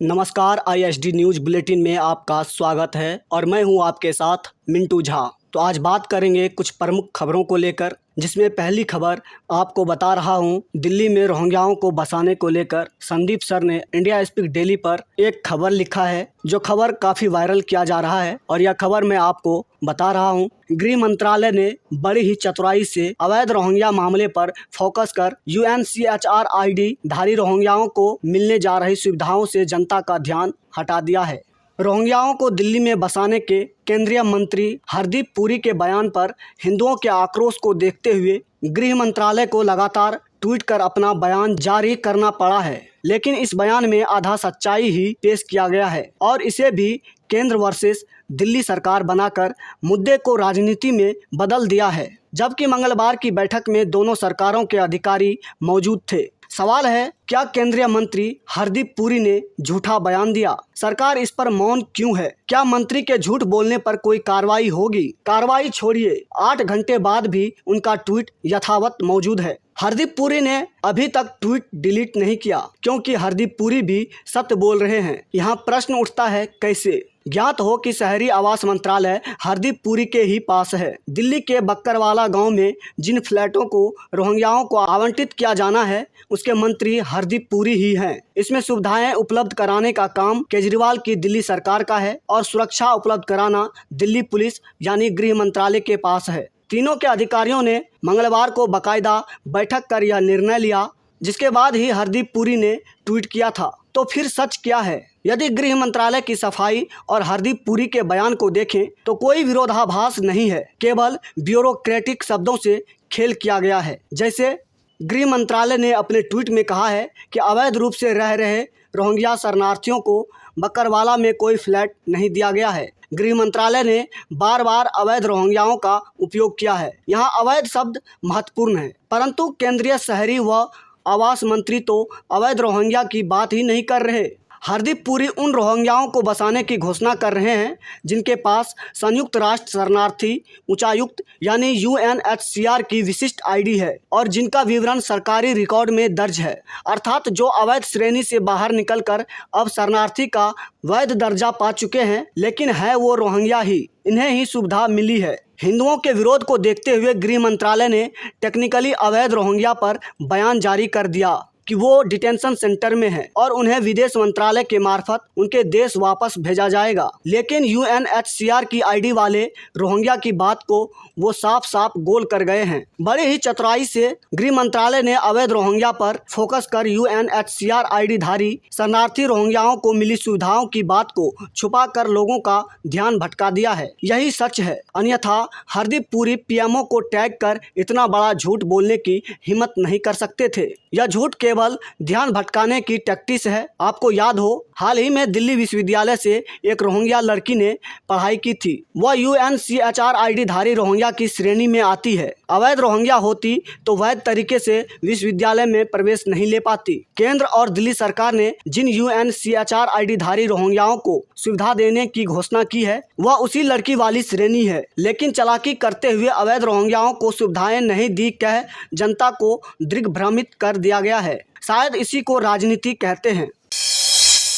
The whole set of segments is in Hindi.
नमस्कार, आईएसडी न्यूज बुलेटिन में आपका स्वागत है और मैं हूं आपके साथ मिंटू झा। तो आज बात करेंगे कुछ प्रमुख खबरों को लेकर, जिसमें पहली खबर आपको बता रहा हूं। दिल्ली में रोहिंग्याओं को बसाने को लेकर संदीप सर ने इंडिया स्पीक डेली पर एक खबर लिखा है, जो खबर काफ़ी वायरल किया जा रहा है और यह खबर मैं आपको बता रहा हूं। गृह मंत्रालय ने बड़ी ही चतुराई से अवैध रोहिंग्या मामले पर फोकस कर UNHCR ID धारी रोहिंग्याओं को मिलने जा रही सुविधाओं से जनता का ध्यान हटा दिया है। रोहिंग्याओं को दिल्ली में बसाने के केंद्रीय मंत्री हरदीप पुरी के बयान पर हिंदुओं के आक्रोश को देखते हुए गृह मंत्रालय को लगातार ट्वीट कर अपना बयान जारी करना पड़ा है। लेकिन इस बयान में आधा सच्चाई ही पेश किया गया है और इसे भी केंद्र वर्सेस दिल्ली सरकार बनाकर मुद्दे को राजनीति में बदल दिया है। जबकि मंगलवार की बैठक में दोनों सरकारों के अधिकारी मौजूद थे। सवाल है, क्या केंद्रीय मंत्री हरदीप पुरी ने झूठा बयान दिया? सरकार इस पर मौन क्यों है? क्या मंत्री के झूठ बोलने पर कोई कार्रवाई होगी? कार्रवाई छोड़िए, 8 घंटे बाद भी उनका ट्वीट यथावत मौजूद है। हरदीप पुरी ने अभी तक ट्वीट डिलीट नहीं किया, क्योंकि हरदीप पुरी भी सत्य बोल रहे हैं। यहाँ प्रश्न उठता है, कैसे? ज्ञात हो कि शहरी आवास मंत्रालय हरदीप पुरी के ही पास है। दिल्ली के बक्करवाला गांव में जिन फ्लैटों को रोहिंग्याओं को आवंटित किया जाना है, उसके मंत्री हरदीप पुरी ही हैं। इसमें सुविधाएं उपलब्ध कराने का काम केजरीवाल की दिल्ली सरकार का है और सुरक्षा उपलब्ध कराना दिल्ली पुलिस यानी गृह मंत्रालय के पास है। तीनों के अधिकारियों ने मंगलवार को बाकायदा बैठक कर यह निर्णय लिया, जिसके बाद ही हरदीप पुरी ने ट्वीट किया था। तो फिर सच क्या है? यदि गृह मंत्रालय की सफाई और हरदीप पुरी के बयान को देखें तो कोई विरोधाभास नहीं है, केवल ब्यूरोक्रेटिक शब्दों से खेल किया गया है। जैसे गृह मंत्रालय ने अपने ट्वीट में कहा है कि अवैध रूप से रह रहे रोहिंग्या शरणार्थियों को बक्करवाला में कोई फ्लैट नहीं दिया गया है। गृह मंत्रालय ने बार बार अवैध रोहिंग्याओं का उपयोग किया है। यहाँ अवैध शब्द महत्वपूर्ण है, परंतु केंद्रीय शहरी व आवास मंत्री तो अवैध रोहिंग्या की बात ही नहीं कर रहे। हरदीप पुरी उन रोहिंग्याओं को बसाने की घोषणा कर रहे हैं जिनके पास संयुक्त राष्ट्र शरणार्थी उच्चायुक्त यानी UNHCR की विशिष्ट ID है और जिनका विवरण सरकारी रिकॉर्ड में दर्ज है। अर्थात जो अवैध श्रेणी से बाहर निकलकर अब शरणार्थी का वैध दर्जा पा चुके हैं, लेकिन है वो रोहिंग्या ही। इन्हें ही सुविधा मिली है। हिंदुओं के विरोध को देखते हुए गृह मंत्रालय ने टेक्निकली अवैध रोहिंग्या पर बयान जारी कर दिया कि वो डिटेंशन सेंटर में है और उन्हें विदेश मंत्रालय के मार्फत उनके देश वापस भेजा जाएगा। लेकिन UNHCR की ID वाले रोहिंग्या की बात को वो साफ साफ गोल कर गए हैं। बड़े ही चतुराई से गृह मंत्रालय ने अवैध रोहिंग्या पर फोकस कर UNHCR ID धारी शरणार्थी रोहिंग्याओं को मिली सुविधाओं की बात को छुपा कर लोगों का ध्यान भटका दिया है। यही सच है, अन्यथा हरदीप पुरी PMO को टैग कर इतना बड़ा झूठ बोलने की हिम्मत नहीं कर सकते थे। यह झूठ केवल ध्यान भटकाने की टैक्टिस है। आपको याद हो, हाल ही में दिल्ली विश्वविद्यालय से एक रोहिंग्या लड़की ने पढ़ाई की थी। वह UNHCR ID धारी रोहिंग्या की श्रेणी में आती है। अवैध रोहिंग्या होती तो वैध तरीके से विश्वविद्यालय में प्रवेश नहीं ले पाती। केंद्र और दिल्ली सरकार ने जिन UNHCR ID धारी रोहिंग्याओं को सुविधा देने की घोषणा की है, वह उसी लड़की वाली श्रेणी है। लेकिन चालाकी करते हुए अवैध रोहिंग्याओं को सुविधाएं नहीं दी कह जनता को दिग्भ्रमित कर दिया गया है। शायद इसी को राजनीति कहते हैं।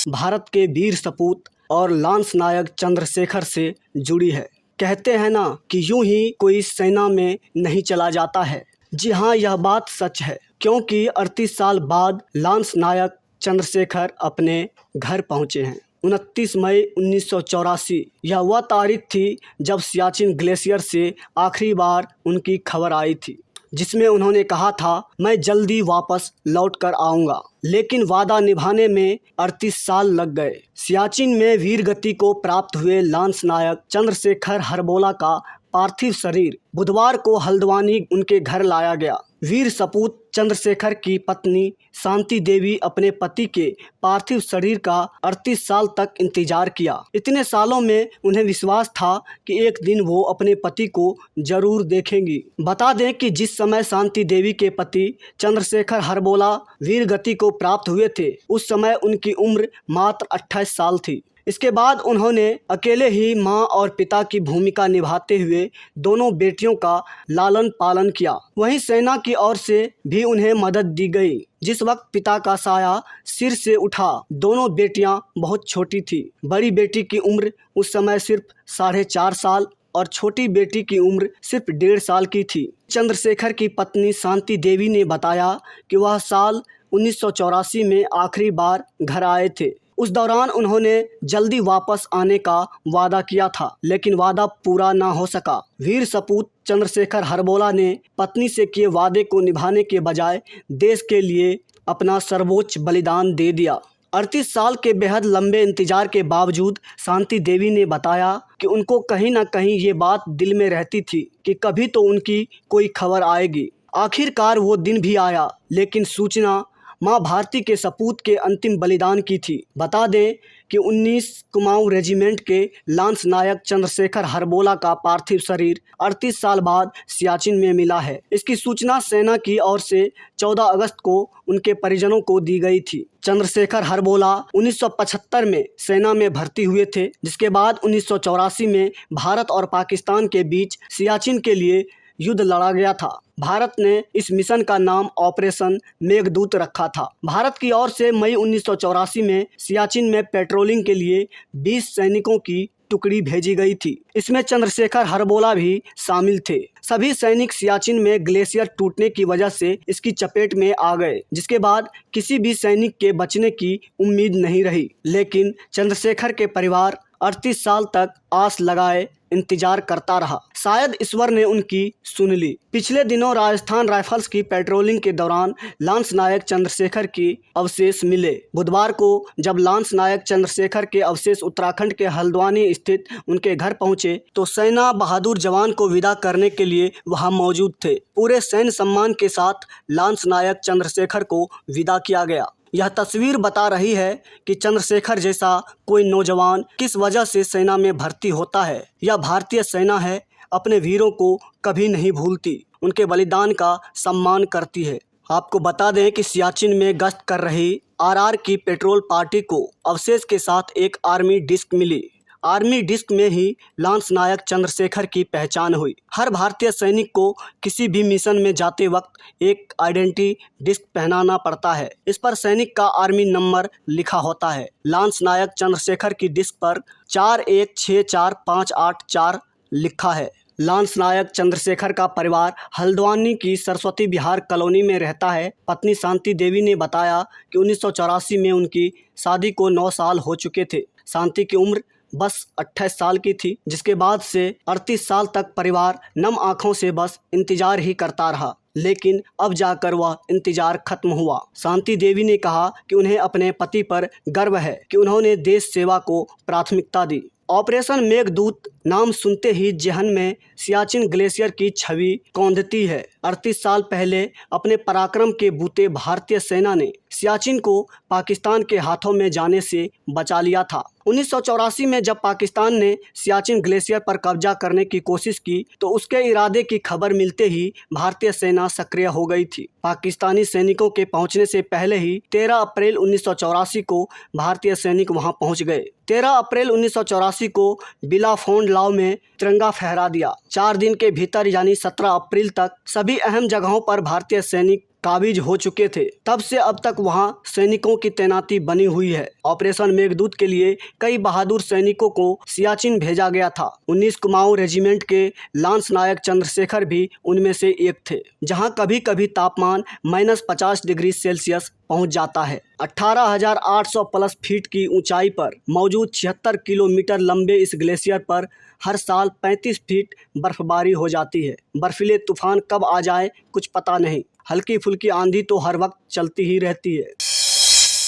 भारत के वीर सपूत और लांस नायक चंद्रशेखर से जुड़ी है। कहते हैं ना कि यूं ही कोई सेना में नहीं चला जाता है। जी हाँ, यह बात सच है, क्योंकि 38 साल बाद लांस नायक चंद्रशेखर अपने घर पहुंचे हैं। 29 मई 1984 यह वह तारीख थी जब सियाचिन ग्लेशियर से आखिरी बार उनकी खबर आई थी, जिसमें उन्होंने कहा था, मैं जल्दी वापस लौट कर आऊँगा। लेकिन वादा निभाने में 38 साल लग गए। सियाचिन में वीर गति को प्राप्त हुए लांस नायक चंद्रशेखर हरबोला का पार्थिव शरीर बुधवार को हल्द्वानी उनके घर लाया गया। वीर सपूत चंद्रशेखर की पत्नी शांति देवी अपने पति के पार्थिव शरीर का 38 साल तक इंतजार किया। इतने सालों में उन्हें विश्वास था कि एक दिन वो अपने पति को जरूर देखेंगी। बता दें कि जिस समय शांति देवी के पति चंद्रशेखर हरबोला वीर गति को प्राप्त हुए थे, उस समय उनकी उम्र मात्र 28 साल थी। इसके बाद उन्होंने अकेले ही मां और पिता की भूमिका निभाते हुए दोनों बेटियों का लालन पालन किया। वहीं सेना की ओर से भी उन्हें मदद दी गई। जिस वक्त पिता का साया सिर से उठा, दोनों बेटियां बहुत छोटी थी। बड़ी बेटी की उम्र उस समय सिर्फ 4.5 साल और छोटी बेटी की उम्र सिर्फ 1.5 साल की थी। चंद्रशेखर की पत्नी शांति देवी ने बताया कि वह साल 1984 में आखिरी बार घर आए थे। उस दौरान उन्होंने जल्दी वापस आने का वादा किया था, लेकिन वादा पूरा ना हो सका। वीर सपूत चंद्रशेखर हरबोला ने पत्नी से किए वादे को निभाने के बजाय देश के लिए अपना सर्वोच्च बलिदान दे दिया। 38 साल के बेहद लंबे इंतजार के बावजूद शांति देवी ने बताया कि उनको कहीं ना कहीं ये बात दिल में रहती थी कि कभी तो उनकी कोई खबर आएगी। आखिरकार वो दिन भी आया, लेकिन सूचना मां भारती के सपूत के अंतिम बलिदान की थी। बता दें कि 19 कुमाऊं रेजिमेंट के लांस नायक चंद्रशेखर हरबोला का पार्थिव शरीर 38 साल बाद सियाचिन में मिला है। इसकी सूचना सेना की ओर से 14 अगस्त को उनके परिजनों को दी गई थी। चंद्रशेखर हरबोला 1975 में सेना में भर्ती हुए थे, जिसके बाद 1984 में भारत और पाकिस्तान के बीच सियाचिन के लिए युद्ध लड़ा गया था। भारत ने इस मिशन का नाम ऑपरेशन मेघदूत रखा था। भारत की ओर से मई 1984 में सियाचिन में पेट्रोलिंग के लिए 20 सैनिकों की टुकड़ी भेजी गई थी। इसमें चंद्रशेखर हरबोला भी शामिल थे। सभी सैनिक सियाचिन में ग्लेशियर टूटने की वजह से इसकी चपेट में आ गए, जिसके बाद किसी भी सैनिक के बचने की उम्मीद नहीं रही। लेकिन चंद्रशेखर के परिवार 38 साल तक आस लगाए इंतजार करता रहा। शायद ईश्वर ने उनकी सुन ली। पिछले दिनों राजस्थान राइफल्स की पेट्रोलिंग के दौरान लांस नायक चंद्रशेखर के अवशेष मिले। बुधवार को जब लांस नायक चंद्रशेखर के अवशेष उत्तराखंड के हल्द्वानी स्थित उनके घर पहुंचे तो सेना बहादुर जवान को विदा करने के लिए वहां मौजूद थे। पूरे सैन्य सम्मान के साथ लांस नायक चंद्रशेखर को विदा किया गया। यह तस्वीर बता रही है कि चंद्रशेखर जैसा कोई नौजवान किस वजह से सेना में भर्ती होता है। यह भारतीय सेना है, अपने वीरों को कभी नहीं भूलती, उनके बलिदान का सम्मान करती है। आपको बता दें कि सियाचिन में गश्त कर रही आरआर की पेट्रोल पार्टी को अवशेष के साथ एक आर्मी डिस्क मिली। आर्मी डिस्क में ही लांस नायक चंद्रशेखर की पहचान हुई। हर भारतीय सैनिक को किसी भी मिशन में जाते वक्त एक आइडेंटिटी डिस्क पहनाना पड़ता है। इस पर सैनिक का आर्मी नंबर लिखा होता है। लांस नायक चंद्रशेखर की डिस्क पर 416458 लिखा है। लांस नायक चंद्रशेखर का परिवार हल्द्वानी की सरस्वती विहार कॉलोनी में रहता है। पत्नी शांति देवी ने बताया कि 1984 में उनकी शादी को 9 साल हो चुके थे। शांति की उम्र बस 28 साल की थी, जिसके बाद से 38 साल तक परिवार नम आंखों से बस इंतजार ही करता रहा, लेकिन अब जाकर वह इंतजार खत्म हुआ। शांति देवी ने कहा कि उन्हें अपने पति पर गर्व है कि उन्होंने देश सेवा को प्राथमिकता दी। ऑपरेशन मेघदूत नाम सुनते ही जहन में सियाचिन ग्लेशियर की छवि कौंधती है। 38 साल पहले अपने पराक्रम के बूते भारतीय सेना ने सियाचिन को पाकिस्तान के हाथों में जाने से बचा लिया था। 1984 में जब पाकिस्तान ने सियाचिन ग्लेशियर पर कब्जा करने की कोशिश की तो उसके इरादे की खबर मिलते ही भारतीय सेना सक्रिय हो गई थी। पाकिस्तानी सैनिकों के पहुंचने से पहले ही 13 अप्रैल 1984 को भारतीय सैनिक वहां पहुंच गए। 13 अप्रैल 1984 को बिलाफोंड लाव में तिरंगा फहरा दिया। 4 दिन के भीतर यानी 17 अप्रैल तक सभी अहम जगहों पर भारतीय सैनिक काबिज हो चुके थे। तब से अब तक वहां सैनिकों की तैनाती बनी हुई है। ऑपरेशन मेघदूत के लिए कई बहादुर सैनिकों को सियाचिन भेजा गया था। 19 कुमाऊं रेजिमेंट के लांस नायक चंद्रशेखर भी उनमें से एक थे, जहां कभी कभी तापमान -50 डिग्री सेल्सियस पहुंच जाता है। 18,800 प्लस फीट की ऊंचाई पर मौजूद 76 किलोमीटर लंबे इस ग्लेशियर पर हर साल 35 फीट बर्फबारी हो जाती है। बर्फीले तूफान कब आ जाए कुछ पता नहीं। हल्की फुल्की आंधी तो हर वक्त चलती ही रहती है।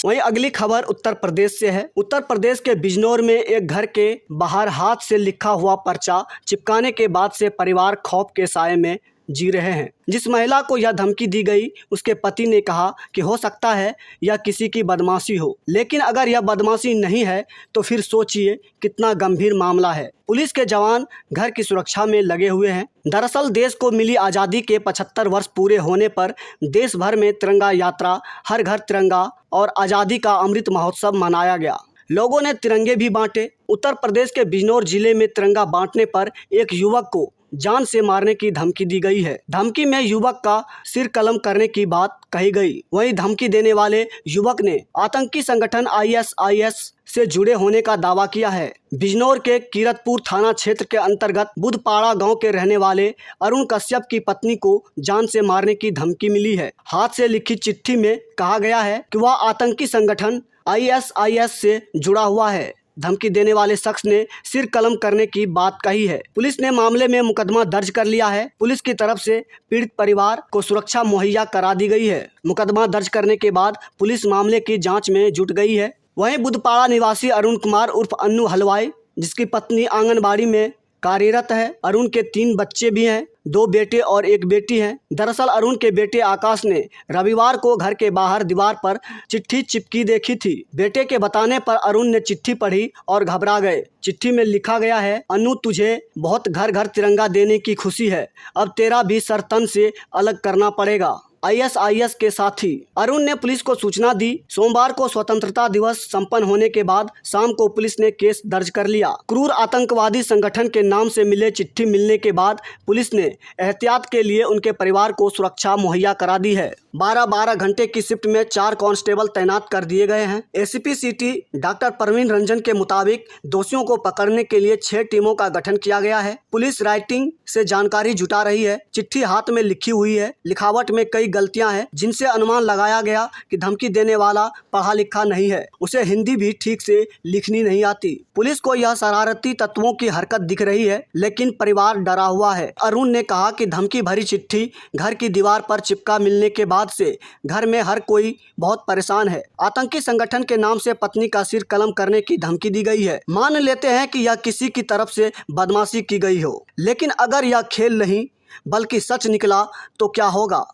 वहीं अगली खबर उत्तर प्रदेश से है। उत्तर प्रदेश के बिजनौर में एक घर के बाहर हाथ से लिखा हुआ पर्चा चिपकाने के बाद से परिवार खौफ के साए में जी रहे हैं। जिस महिला को यह धमकी दी गई उसके पति ने कहा कि हो सकता है यह किसी की बदमाशी हो, लेकिन अगर यह बदमाशी नहीं है तो फिर सोचिए कितना गंभीर मामला है। पुलिस के जवान घर की सुरक्षा में लगे हुए हैं। दरअसल देश को मिली आज़ादी के 75 वर्ष पूरे होने पर देश भर में तिरंगा यात्रा, हर घर तिरंगा और आज़ादी का अमृत महोत्सव मनाया गया। लोगों ने तिरंगे भी बांटे। उत्तर प्रदेश के बिजनौर जिले में तिरंगा बांटने पर एक युवक को जान से मारने की धमकी दी गई है। धमकी में युवक का सिर कलम करने की बात कही गई। वहीं धमकी देने वाले युवक ने आतंकी संगठन ISIS से जुड़े होने का दावा किया है। बिजनौर के कीरतपुर थाना क्षेत्र के अंतर्गत बुधपाड़ा गांव के रहने वाले अरुण कश्यप की पत्नी को जान से मारने की धमकी मिली है। हाथ से लिखी चिट्ठी में कहा गया है कि वह आतंकी संगठन ISIS से जुड़ा हुआ है। धमकी देने वाले शख्स ने सिर कलम करने की बात कही है। पुलिस ने मामले में मुकदमा दर्ज कर लिया है। पुलिस की तरफ से पीड़ित परिवार को सुरक्षा मुहैया करा दी गई है। मुकदमा दर्ज करने के बाद पुलिस मामले की जांच में जुट गई है। वहीं बुधपाड़ा निवासी अरुण कुमार उर्फ अन्नू हलवाई, जिसकी पत्नी आंगनबाड़ी में कार्यरत है। अरुण के 3 बच्चे भी हैं, 2 बेटे और 1 बेटी है। दरअसल अरुण के बेटे आकाश ने रविवार को घर के बाहर दीवार पर चिट्ठी चिपकी देखी थी। बेटे के बताने पर अरुण ने चिट्ठी पढ़ी और घबरा गए। चिट्ठी में लिखा गया है, अन्नू तुझे बहुत घर घर तिरंगा देने की खुशी है, अब तेरा भी सर तन से अलग करना पड़ेगा। ISIS के साथी अरुण ने पुलिस को सूचना दी। सोमवार को स्वतंत्रता दिवस संपन्न होने के बाद शाम को पुलिस ने केस दर्ज कर लिया। क्रूर आतंकवादी संगठन के नाम से मिले चिट्ठी मिलने के बाद पुलिस ने एहतियात के लिए उनके परिवार को सुरक्षा मुहैया करा दी है। 12-12 घंटे की शिफ्ट में 4 कांस्टेबल तैनात कर दिए गए हैं। ACP city doctor Praveen Ranjan के मुताबिक दोषियों को पकड़ने के लिए 6 टीमों का गठन किया गया है। पुलिस राइटिंग से जानकारी जुटा रही है। चिट्ठी हाथ में लिखी हुई है। लिखावट में कई गलतियां हैं, जिनसे अनुमान लगाया गया कि धमकी देने वाला पढ़ा लिखा नहीं है, उसे हिंदी भी ठीक से लिखनी नहीं आती। पुलिस को यह शरारती तत्वों की हरकत दिख रही है, लेकिन परिवार डरा हुआ है। अरुण ने कहा कि धमकी भरी चिट्ठी घर की दीवार पर चिपका मिलने के बाद से घर में हर कोई बहुत परेशान है। आतंकी संगठन के नाम से पत्नी का सिर कलम करने की धमकी दी गई है। मान लेते हैं कि यह किसी की तरफ से बदमाशी की गई हो, लेकिन अगर यह खेल नहीं बल्कि सच निकला तो क्या होगा।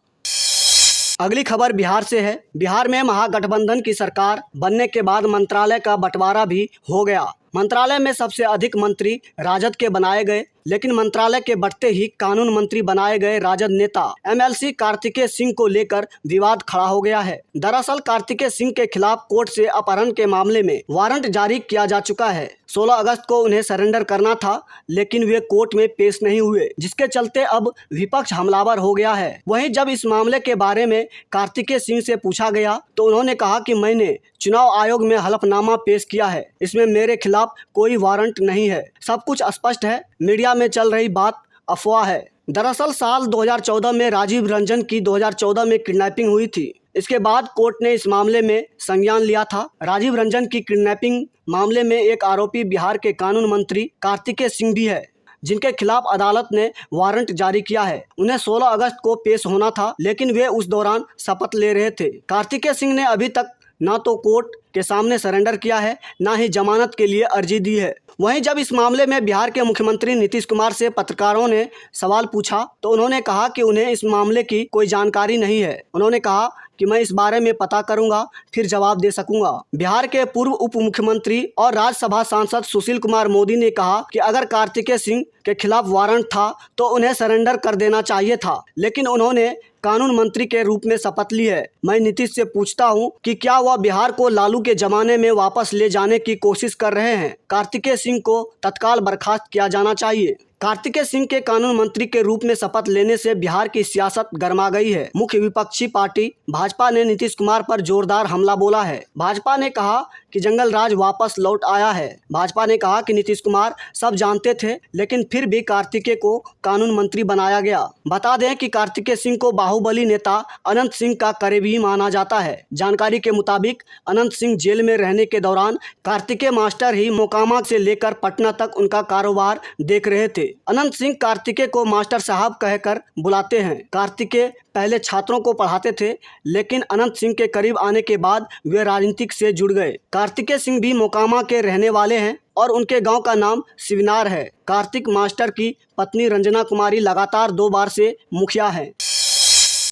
अगली खबर बिहार से है। बिहार में महागठबंधन की सरकार बनने के बाद मंत्रालय का बंटवारा भी हो गया। मंत्रालय में सबसे अधिक मंत्री राजद के बनाए गए, लेकिन मंत्रालय के बढ़ते ही कानून मंत्री बनाए गए राजद नेता MLC कार्तिकेय सिंह को लेकर विवाद खड़ा हो गया है। दरअसल कार्तिकेय सिंह के खिलाफ कोर्ट से अपहरण के मामले में वारंट जारी किया जा चुका है। 16 अगस्त को उन्हें सरेंडर करना था, लेकिन वे कोर्ट में पेश नहीं हुए, जिसके चलते अब विपक्ष हमलावर हो गया है। वहीं जब इस मामले के बारे में कार्तिकेय सिंह से पूछा गया तो उन्होंने कहा कि मैंने चुनाव आयोग में हलफनामा पेश किया है, इसमें मेरे खिलाफ कोई वारंट नहीं है, सब कुछ स्पष्ट है, मीडिया में चल रही बात अफवाह है। दरअसल साल 2014 में राजीव रंजन की 2014 में किडनैपिंग हुई थी। इसके बाद कोर्ट ने इस मामले में संज्ञान लिया था। राजीव रंजन की किडनैपिंग मामले में एक आरोपी बिहार के कानून मंत्री कार्तिकेय सिंह भी है, जिनके खिलाफ अदालत ने वारंट जारी किया है। उन्हें 16 अगस्त को पेश होना था, लेकिन वे उस दौरान शपथ ले रहे थे। कार्तिकेय सिंह ने अभी तक ना तो कोर्ट के सामने सरेंडर किया है, ना ही जमानत के लिए अर्जी दी है। वहीं जब इस मामले में बिहार के मुख्यमंत्री नीतीश कुमार से पत्रकारों ने सवाल पूछा तो उन्होंने कहा कि उन्हें इस मामले की कोई जानकारी नहीं है। उन्होंने कहा कि मैं इस बारे में पता करूंगा, फिर जवाब दे सकूंगा। बिहार के पूर्व उप मुख्यमंत्री और राज्यसभा सांसद सुशील कुमार मोदी ने कहा कि अगर कार्तिकेय सिंह के खिलाफ वारंट था तो उन्हें सरेंडर कर देना चाहिए था, लेकिन उन्होंने कानून मंत्री के रूप में शपथ ली है। मैं नीतीश से पूछता हूं कि क्या वह बिहार को लालू के जमाने में वापस ले जाने की कोशिश कर रहे हैं। कार्तिकेय सिंह को तत्काल बर्खास्त किया जाना चाहिए। कार्तिकेय सिंह के कानून मंत्री के रूप में शपथ लेने से बिहार की सियासत गरमा गई है। मुख्य विपक्षी पार्टी भाजपा ने नीतीश कुमार पर जोरदार हमला बोला है। भाजपा ने कहा कि जंगल राज वापस लौट आया है। भाजपा ने कहा कि नीतीश कुमार सब जानते थे, लेकिन फिर भी कार्तिकेय को कानून मंत्री बनाया गया। बता दें कि कार्तिकेय सिंह को बाहुबली नेता अनंत सिंह का करीबी माना जाता है। जानकारी के मुताबिक अनंत सिंह जेल में रहने के दौरान कार्तिकेय मास्टर ही मोकामा से लेकर पटना तक उनका कारोबार देख रहे थे। अनंत सिंह कार्तिकेय को मास्टर साहब कहकर बुलाते हैं। कार्तिकेय पहले छात्रों को पढ़ाते थे, लेकिन अनंत सिंह के करीब आने के बाद वे राजनीति से जुड़ गए। कार्तिकेय सिंह भी मोकामा के रहने वाले हैं और उनके गांव का नाम शिवनार है। कार्तिक मास्टर की पत्नी रंजना कुमारी लगातार 2 बार से मुखिया हैं।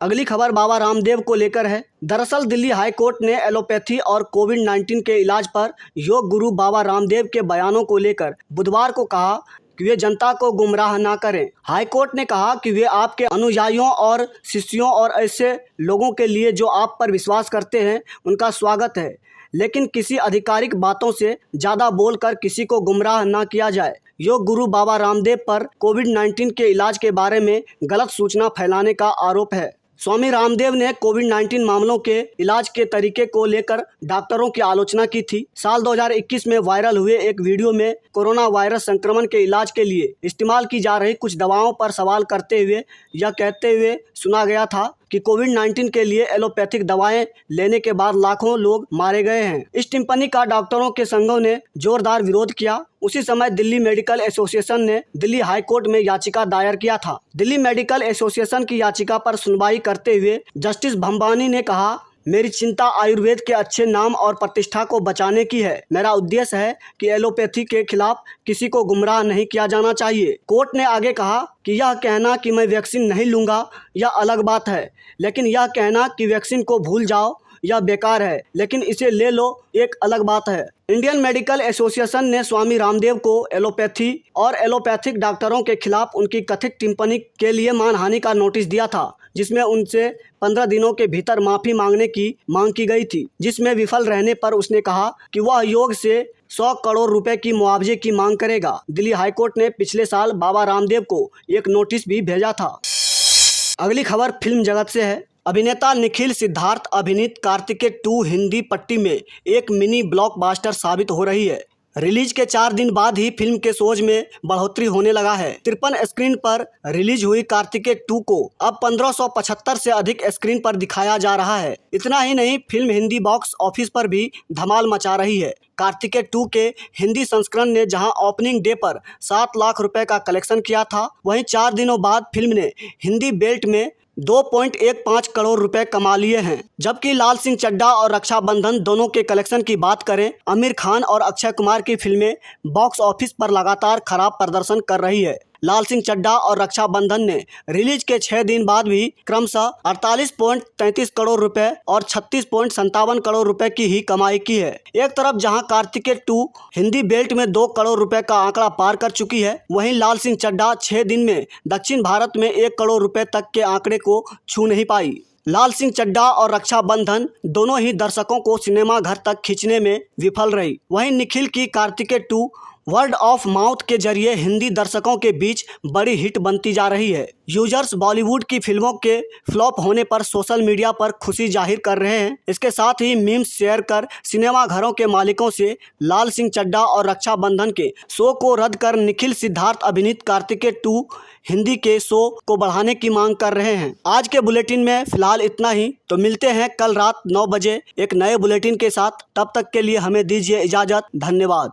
अगली खबर बाबा रामदेव को लेकर है। दरअसल दिल्ली हाई कोर्ट ने एलोपैथी और कोविड-19 के इलाज पर योग गुरु बाबा रामदेव के बयानों को लेकर बुधवार को कहा कि वे जनता को गुमराह ना करें। हाई कोर्ट ने कहा कि वे आपके अनुयायियों और शिष्यों और ऐसे लोगों के लिए जो आप पर विश्वास करते हैं उनका स्वागत है, लेकिन किसी आधिकारिक बातों से ज़्यादा बोलकर किसी को गुमराह न किया जाए। योग गुरु बाबा रामदेव पर कोविड-19 के इलाज के बारे में गलत सूचना फैलाने का आरोप है। स्वामी रामदेव ने कोविड-19 मामलों के इलाज के तरीके को लेकर डॉक्टरों की आलोचना की थी। साल 2021 में वायरल हुए एक वीडियो में कोरोना वायरस संक्रमण के इलाज के लिए इस्तेमाल की जा रही कुछ दवाओं पर सवाल करते हुए यह कहते हुए सुना गया था कि कोविड-19 के लिए एलोपैथिक दवाएं लेने के बाद लाखों लोग मारे गए हैं। इस टिप्पणी का डॉक्टरों के संघों ने जोरदार विरोध किया। उसी समय दिल्ली मेडिकल एसोसिएशन ने दिल्ली हाई कोर्ट में याचिका दायर किया था। दिल्ली मेडिकल एसोसिएशन की याचिका पर सुनवाई करते हुए जस्टिस भंबानी ने कहा, मेरी चिंता आयुर्वेद के अच्छे नाम और प्रतिष्ठा को बचाने की है। मेरा उद्देश्य है कि एलोपैथी के खिलाफ किसी को गुमराह नहीं किया जाना चाहिए। कोर्ट ने आगे कहा कि यह कहना कि मैं वैक्सीन नहीं लूँगा यह अलग बात है, लेकिन यह कहना कि वैक्सीन को भूल जाओ यह बेकार है, लेकिन इसे ले लो एक अलग बात है। इंडियन मेडिकल एसोसिएशन ने स्वामी रामदेव को एलोपैथी और एलोपैथिक डॉक्टरों के खिलाफ उनकी कथित टिप्पणी के लिए मानहानि का नोटिस दिया था, जिसमें उनसे 15 दिनों के भीतर माफ़ी मांगने की मांग की गई थी, जिसमें विफल रहने पर उसने कहा कि वह योग से 100 करोड़ रुपए की मुआवजे की मांग करेगा। दिल्ली हाईकोर्ट ने पिछले साल बाबा रामदेव को एक नोटिस भी भेजा था। अगली खबर फिल्म जगत से है। अभिनेता निखिल सिद्धार्थ अभिनीत कार्तिकेय 2 हिंदी पट्टी में एक मिनी ब्लॉकबस्टर साबित हो रही है। रिलीज के 4 दिन बाद ही फिल्म के शोज में बढ़ोतरी होने लगा है। 53 स्क्रीन पर रिलीज हुई कार्तिकेय 2 को अब 1575 से अधिक स्क्रीन पर दिखाया जा रहा है। इतना ही नहीं, फिल्म हिंदी बॉक्स ऑफिस पर भी धमाल मचा रही है। कार्तिकेय 2 के हिंदी संस्करण ने जहां ओपनिंग डे पर 7 लाख रुपए का कलेक्शन किया था, वहीं 4 दिनों बाद फिल्म ने हिंदी बेल्ट में 2.15 करोड़ रुपए कमा लिए हैं। जबकि लाल सिंह चड्ढा और रक्षाबंधन दोनों के कलेक्शन की बात करें, आमिर खान और अक्षय कुमार की फिल्में बॉक्स ऑफिस पर लगातार खराब प्रदर्शन कर रही है। लाल सिंह चड्ढा और रक्षाबंधन ने रिलीज के 6 दिन बाद भी क्रमशः 48.33 करोड़ रुपए और 36.57 करोड़ रुपए की ही कमाई की है। एक तरफ जहां कार्तिकेय 2 हिंदी बेल्ट में 2 करोड़ रुपए का आंकड़ा पार कर चुकी है, वहीं लाल सिंह चड्ढा 6 दिन में दक्षिण भारत में 1 करोड़ रुपए तक के आंकड़े को छू नहीं पाई। लाल सिंह चड्ढा और रक्षाबंधन दोनों ही दर्शकों को सिनेमा घर तक खींचने में विफल रही। वहीं निखिल की कार्तिकेय 2 वर्ड ऑफ माउथ के जरिए हिंदी दर्शकों के बीच बड़ी हिट बनती जा रही है। यूजर्स बॉलीवुड की फिल्मों के फ्लॉप होने पर सोशल मीडिया पर खुशी जाहिर कर रहे हैं। इसके साथ ही मीम्स शेयर कर सिनेमा घरों के मालिकों से लाल सिंह चड्ढा और रक्षाबंधन के शो को रद्द कर निखिल सिद्धार्थ अभिनीत कार्तिकेय 2 हिंदी के शो को बढ़ाने की मांग कर रहे हैं। आज के बुलेटिन में फिलहाल इतना ही। तो मिलते हैं कल रात 9 बजे एक नए बुलेटिन के साथ। तब तक के लिए हमें दीजिए इजाज़त। धन्यवाद।